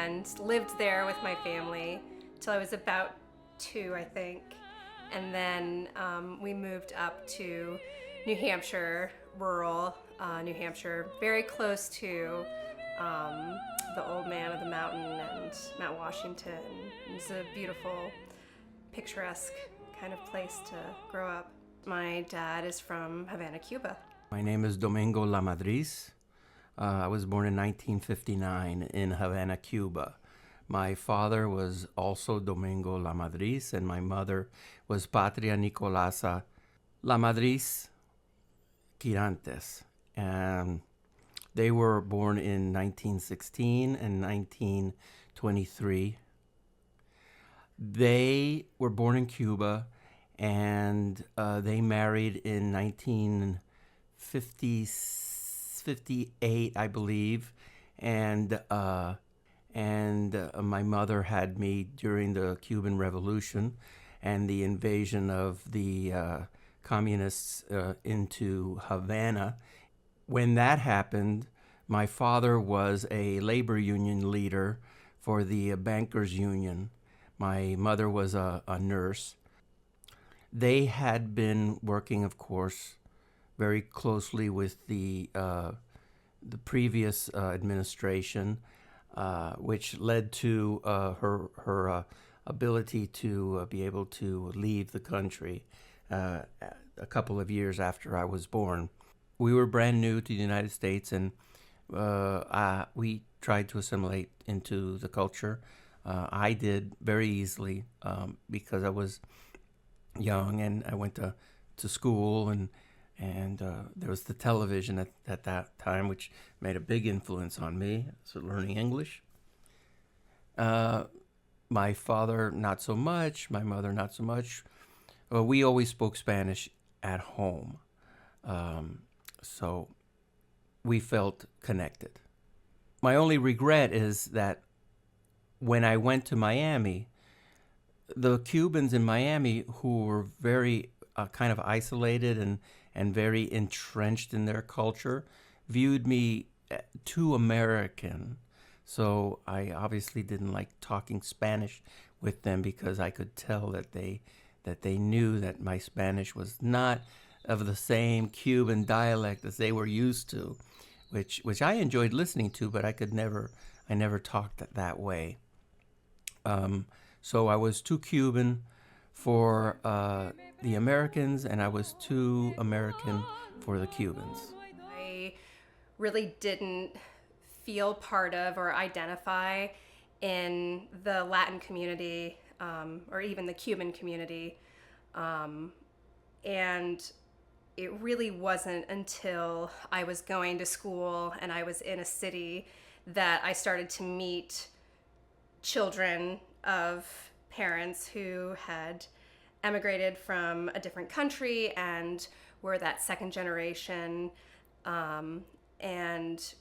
and lived there with my family till I was about 2, I think. And then we moved up to New Hampshire, rural New Hampshire, very close to the Old Man of the Mountain and Mount Washington. It's a beautiful, picturesque kind of place to grow up. My dad is from Havana, Cuba. My name is Domingo Lamadriz. I was born in 1959 in Havana, Cuba. My father was also Domingo Lamadriz, and my mother was Patria Nicolasa Lamadriz Quirantes. And they were born in 1916 and 1923. They were born in Cuba, and they married in 1958, I believe, and my mother had me during the Cuban Revolution and the invasion of the communists into Havana. When that happened, my father was a labor union leader for the bankers union. My mother was a nurse. They had been working, of course, very closely with the previous administration, which led to her ability to be able to leave the country a couple of years after I was born. We were brand new to the United States, and we tried to assimilate into the culture. I did very easily because I was young, and I went to school, and there was the television at that time, which made a big influence on me, so learning English. My father, not so much. My mother, not so much. We always spoke Spanish at home, so we felt connected. My only regret is that when I went to Miami, the Cubans in Miami, who were very kind of isolated and very entrenched in their culture, viewed me too American. So I obviously didn't like talking Spanish with them because I could tell that they knew that my Spanish was not of the same Cuban dialect as they were used to, which I enjoyed listening to, but I never talked that way. So I was too Cuban for the Americans, and I was too American for the Cubans. I really didn't feel part of or identify in the Latin community or even the Cuban community. And it really wasn't until I was going to school and I was in a city that I started to meet children of parents who had emigrated from a different country and were that second generation, and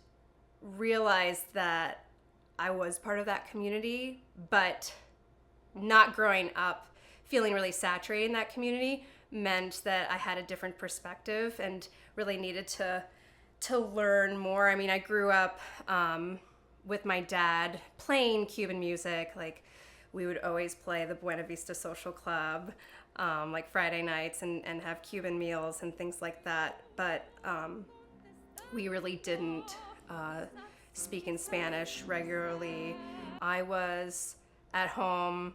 realized that I was part of that community, but not growing up feeling really saturated in that community meant that I had a different perspective and really needed to learn more. I mean, I grew up with my dad playing Cuban music. Like, we would always play the Buena Vista Social Club, like Friday nights, and have Cuban meals and things like that. But we really didn't speak in Spanish regularly. I was at home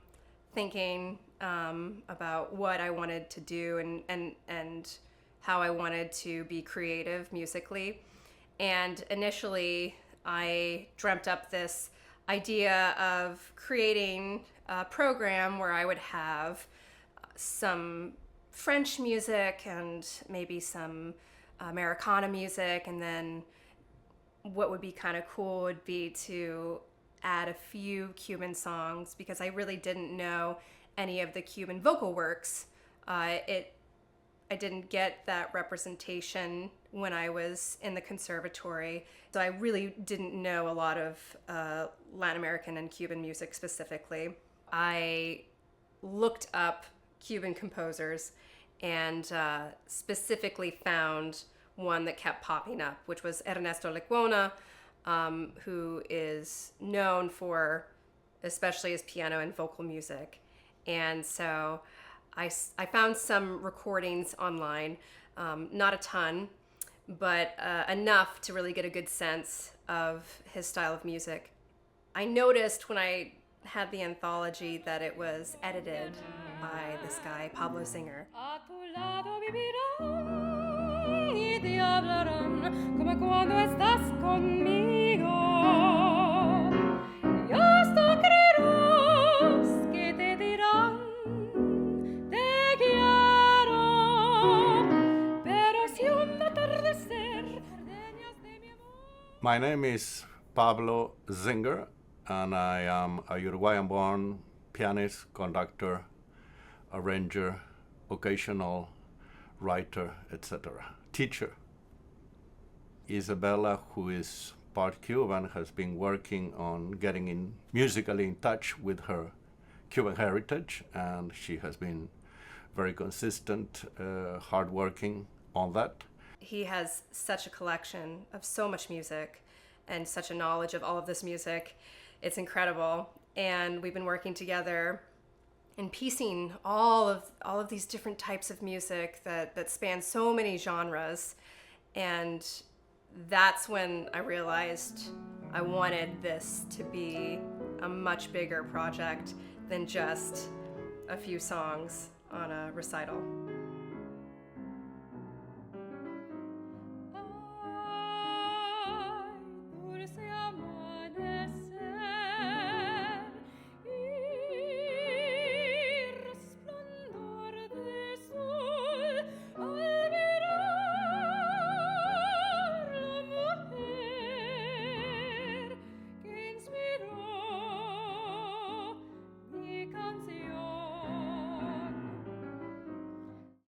thinking about what I wanted to do and how I wanted to be creative musically. And initially, I dreamt up this idea of creating a program where I would have some French music and maybe some Americana music, and then what would be kind of cool would be to add a few Cuban songs, because I really didn't know any of the Cuban vocal works. I didn't get that representation when I was in the conservatory, so I really didn't know a lot of Latin American and Cuban music specifically. I looked up Cuban composers and specifically found one that kept popping up, which was Ernesto Lecuona. who is known for, especially his piano and vocal music. And so I found some recordings online, not a ton, but enough to really get a good sense of his style of music. I noticed when I had the anthology that it was edited by this guy, Pablo Zinger. A tu lado vivirán y te hablarán como cuando estás conmigo. Y hasta creerás que te dirán te quiero. Pero si un atardecer ordeñas de mi amor. My name is Pablo Zinger, and I am a Uruguayan-born pianist, conductor, arranger, occasional writer, etc. Teacher. Isabella, who is part Cuban, has been working on getting musically in touch with her Cuban heritage, and she has been very consistent, hardworking on that. He has such a collection of so much music and such a knowledge of all of this music. It's incredible. And we've been working together and piecing all of these different types of music that span so many genres. And that's when I realized I wanted this to be a much bigger project than just a few songs on a recital.